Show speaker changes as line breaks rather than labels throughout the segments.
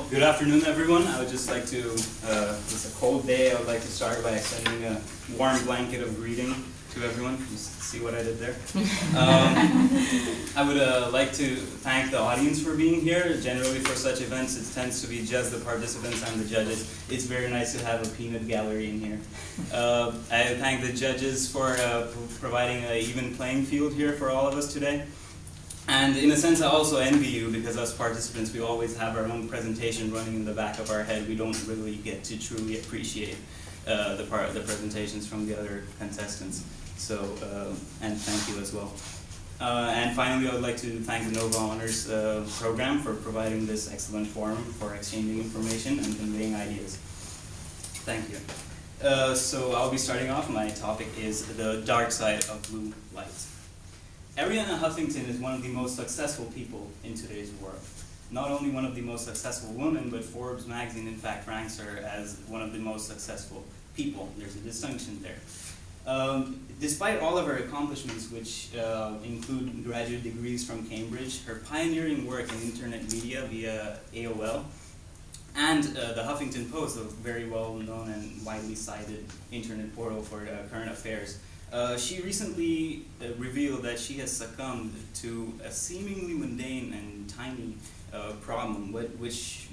Well, good afternoon, everyone. I would just like to, it's a cold day, I would like to start by extending a warm blanket of greeting to everyone. You see what I did there? I would like to thank the audience for being here. Generally for such events, it tends to be just the participants and the judges. It's very nice to have a peanut gallery in here. I thank the judges for providing an even playing field here for all of us today. And in a sense, I also envy you because as participants, we always have our own presentation running in the back of our head. We don't really get to truly appreciate the presentations from the other contestants. So, and thank you as well. And finally, I would like to thank the Nova Honors program for providing this excellent forum for exchanging information and conveying ideas. Thank you. So I'll be starting off. My topic is the dark side of blue light. Arianna Huffington is one of the most successful people in today's world. Not only one of the most successful women, but Forbes magazine in fact ranks her as one of the most successful people. There's a distinction there. Despite all of her accomplishments, which include graduate degrees from Cambridge, her pioneering work in internet media via AOL, and the Huffington Post, a very well-known and widely cited internet portal for current affairs, she recently revealed that she has succumbed to a seemingly mundane and tiny problem, which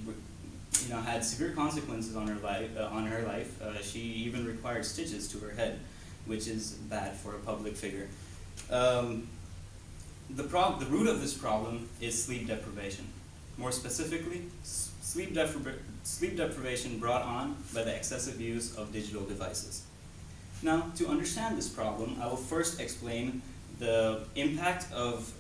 had severe consequences on her life. She even required stitches to her head, which is bad for a public figure. The root of this problem is sleep deprivation. More specifically, sleep deprivation brought on by the excessive use of digital devices. Now, to understand this problem, I will first explain the impact of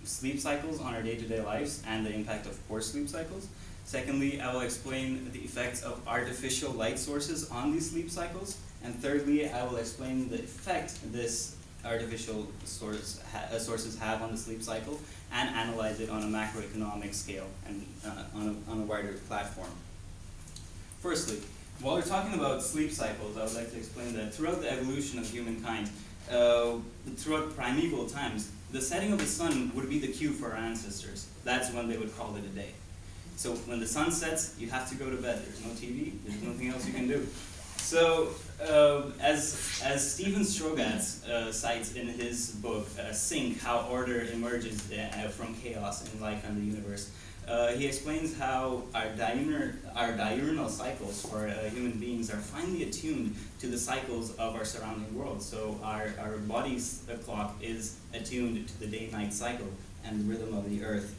sleep cycles on our day-to-day lives and the impact of poor sleep cycles. Secondly, I will explain the effects of artificial light sources on these sleep cycles. And thirdly, I will explain the effect this artificial sources have on the sleep cycle and analyze it on a macroeconomic scale and on a wider platform. Firstly, while we're talking about sleep cycles, I would like to explain that throughout the evolution of humankind, throughout primeval times, the setting of the sun would be the cue for our ancestors. That's when they would call it a day. So when the sun sets, you have to go to bed. There's no TV, there's nothing else you can do. So as Stephen Strogatz cites in his book, Sync, How Order Emerges from Chaos in Life and the Universe, he explains how our diurnal cycles for human beings are finely attuned to the cycles of our surrounding world. So our body's clock is attuned to the day-night cycle and the rhythm of the earth.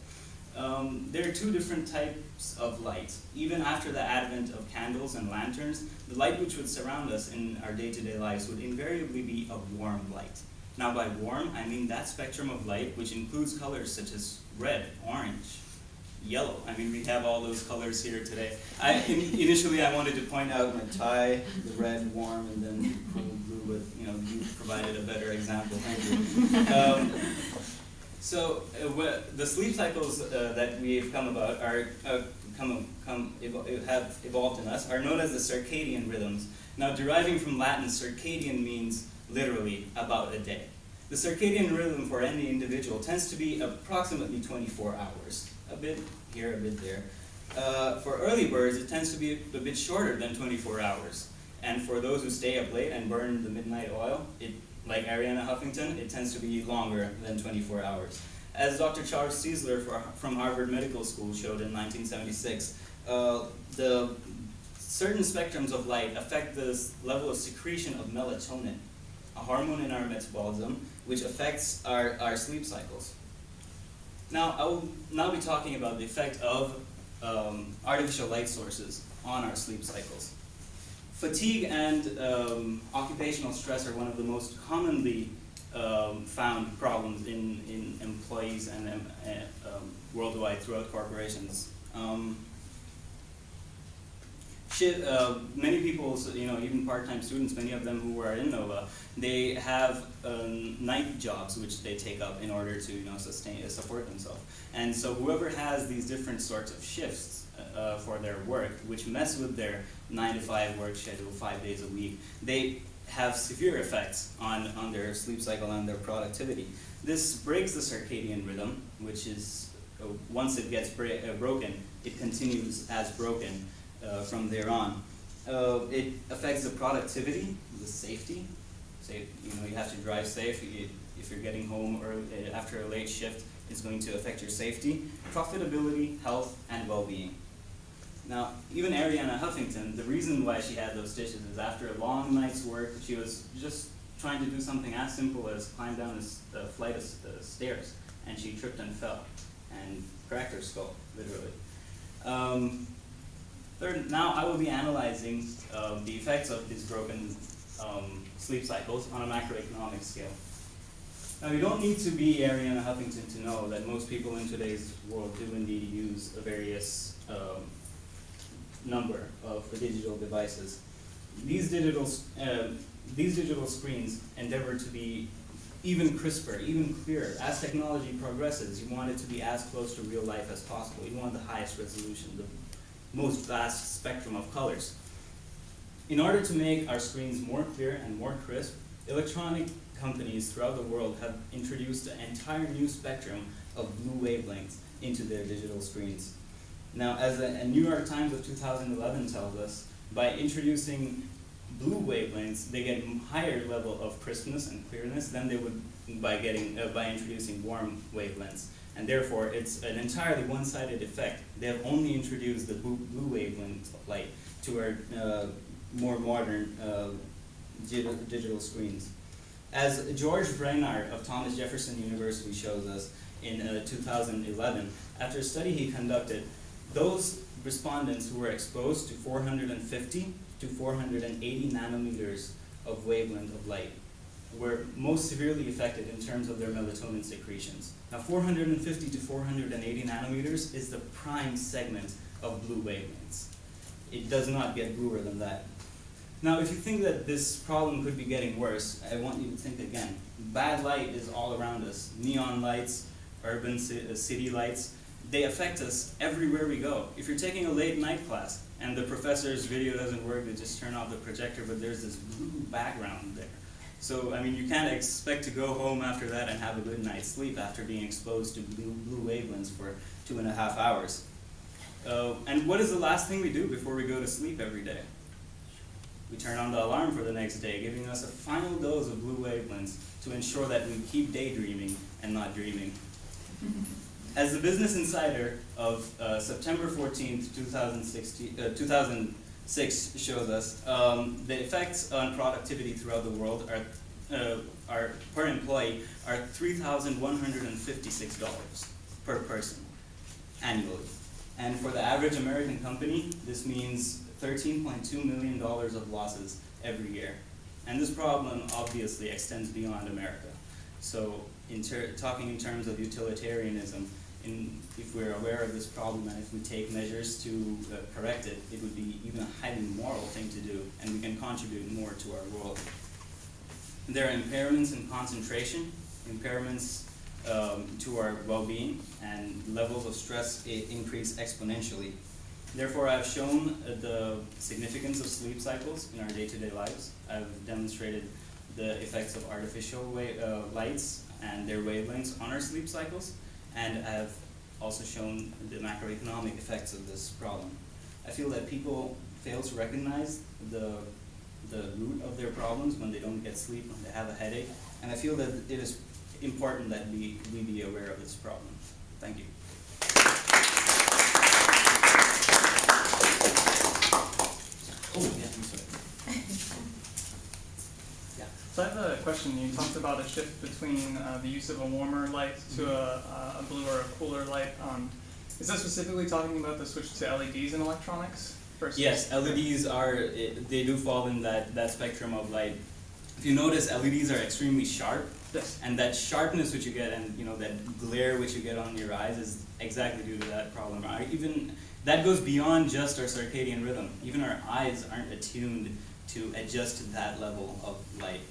There are two different types of light. Even after the advent of candles and lanterns, the light which would surround us in our day-to-day lives would invariably be a warm light. Now by warm, I mean that spectrum of light which includes colors such as red, orange, yellow. I mean, we have all those colors here today. Initially, I wanted to point out my tie, the red, warm, and then cool blue, but you provided a better example. Thank you. So the sleep cycles that we've come about have evolved in us are known as the circadian rhythms. Now, deriving from Latin, circadian means literally about a day. The circadian rhythm for any individual tends to be approximately 24 hours. A bit here, a bit there. For early birds, it tends to be a bit shorter than 24 hours. And for those who stay up late and burn the midnight oil, like Arianna Huffington, it tends to be longer than 24 hours. As Dr. Charles Czeisler from Harvard Medical School showed in 1976, the certain spectrums of light affect the level of secretion of melatonin, a hormone in our metabolism, which affects our sleep cycles. Now, I will now be talking about the effect of artificial light sources on our sleep cycles. Fatigue and occupational stress are one of the most commonly found problems in employees and worldwide throughout corporations. Many people, even part-time students, many of them who are in NOVA, they have night jobs which they take up in order to support themselves. And so whoever has these different sorts of shifts for their work, which mess with their 9-to-5 work schedule 5 days a week, they have severe effects on their sleep cycle and their productivity. This breaks the circadian rhythm, which is once it gets broken, it continues as broken from there on. It affects the productivity, the safety. Say, you have to drive safe. If you're getting home early, after a late shift, it's going to affect your safety, profitability, health, and well-being. Now, even Arianna Huffington, the reason why she had those stitches is after a long night's work, she was just trying to do something as simple as climb down a flight of stairs, and she tripped and fell and cracked her skull, literally. Third, now I will be analyzing the effects of these broken sleep cycles on a macroeconomic scale. Now, you don't need to be Arianna Huffington to know that most people in today's world do indeed use a various number of digital devices. These digital screens endeavor to be even crisper, even clearer. As technology progresses, you want it to be as close to real life as possible. You want the highest resolution, the most vast spectrum of colors. In order to make our screens more clear and more crisp, electronic companies throughout the world have introduced an entire new spectrum of blue wavelengths into their digital screens. Now, as a New York Times of 2011 tells us, by introducing blue wavelengths, they get a higher level of crispness and clearness than they would by introducing warm wavelengths. And therefore, it's an entirely one-sided effect. They have only introduced the blue wavelength of light to our more modern digital screens. As George Brainard of Thomas Jefferson University shows us in 2011, after a study he conducted, those respondents who were exposed to 450 to 480 nanometers of wavelength of light were most severely affected in terms of their melatonin secretions. Now, 450 to 480 nanometers is the prime segment of blue wavelengths. It does not get bluer than that. Now, if you think that this problem could be getting worse, I want you to think again. Bad light is all around us. Neon lights, urban city lights, they affect us everywhere we go. If you're taking a late night class and the professor's video doesn't work, they just turn off the projector, but there's this blue background there. So, I mean, you can't expect to go home after that and have a good night's sleep after being exposed to blue wavelengths for 2.5 hours. And what is the last thing we do before we go to sleep every day? We turn on the alarm for the next day, giving us a final dose of blue wavelengths to ensure that we keep daydreaming and not dreaming. As the Business Insider of September 14th, 2006 shows us, the effects on productivity throughout the world are per employee are $3,156 per person annually. And for the average American company, this means $13.2 million of losses every year. And this problem obviously extends beyond America. So talking in terms of utilitarianism, if we're aware of this problem and if we take measures to correct it, it would be even a highly moral thing to do, and we can contribute more to our world. There are impairments in concentration, impairments to our well-being, and levels of stress increase exponentially. Therefore, I've shown the significance of sleep cycles in our day-to-day lives. I've demonstrated the effects of artificial lights and their wavelengths on our sleep cycles, and I've also shown the macroeconomic effects of this problem. I feel that people fail to recognize the root of their problems when they don't get sleep, when they have a headache, and I feel that it is important that we be aware of this problem. Thank you. Oh, yeah, I'm sorry. Yeah.
So I have a question. You talked about a shift between the use of a warmer light to a blue or a cooler light. Is that specifically talking about the switch to LEDs in electronics? Versus
Yes, LEDs they do fall in that spectrum of light. If you notice, LEDs are extremely sharp.
Yes.
And that sharpness which you get, and that glare which you get on your eyes, is exactly due to that problem. That goes beyond just our circadian rhythm. Even our eyes aren't attuned to adjust to that level of light.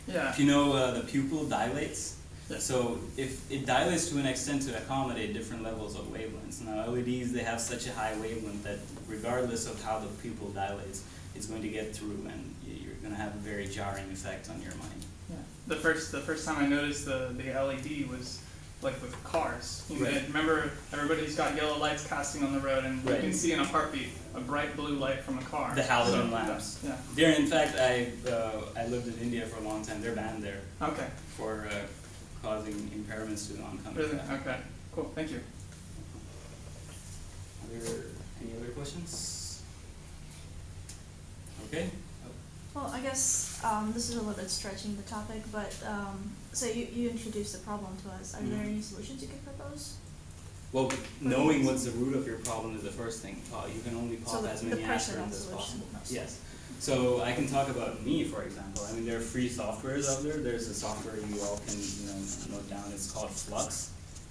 Yeah.
If you know, the pupil dilates.
Yes.
So if it dilates to an extent to accommodate different levels of wavelengths. Now, LEDs, they have such a high wavelength that regardless of how the pupil dilates, it's going to get through, and you're going to have a very jarring effect on your mind.
Yeah. The first time I noticed the LED was like with cars. You
Right.
remember, everybody's got yellow lights casting on the road, and you
Right.
can see in a heartbeat a bright blue light from a car.
The halogen
So,
lamps.
Yeah.
There, in fact, I lived in India for a long time. They're banned there
Okay.
for causing impairments to the oncoming
Really?
traffic.
Okay. Cool. Thank you.
Any other questions? Okay.
Well, I guess this is a little bit stretching the topic, but so you introduced the problem to us. Are there
Mhm.
any solutions you could propose?
Well, knowing what's the root of your problem is the first thing. You can only
So
pop
the-
as
the
many
personal
aspirins as
solution
possible.
mostly.
Yes. So I can talk about me, for example. I mean, there are free softwares out there. There's a software you all can note down. It's called Flux.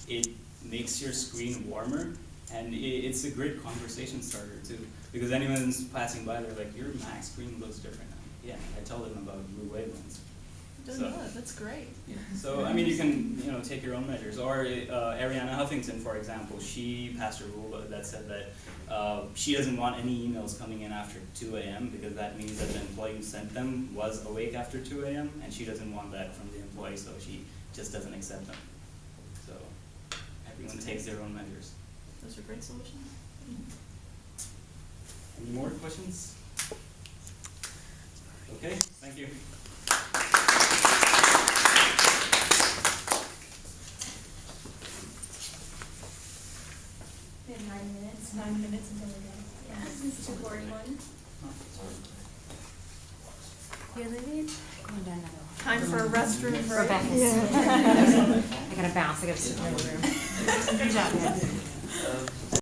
It makes your screen warmer, and it's a great conversation starter too. Because anyone's passing by, they're like, "Your Mac screen looks different now." Yeah, I tell them about blue wavelengths.
Doesn't know it. That's great.
Yeah. So I mean, you can take your own measures. Or Ariana Huffington, for example, she passed a rule that said that she doesn't want any emails coming in after 2 a.m. because that means that the employee who sent them was awake after 2 a.m. and she doesn't want that from the employee, so she just doesn't accept them. So everyone takes their own measures.
Those are great solutions.
Any more questions? Okay, thank you.
We have 9 minutes. 9 minutes until we're done. Yeah, this is 2:41.
You're leaving? Going down another one.
Time for a restroom break.
Rebecca's. I gotta bounce, I gotta sit in the other room. Good job, guys.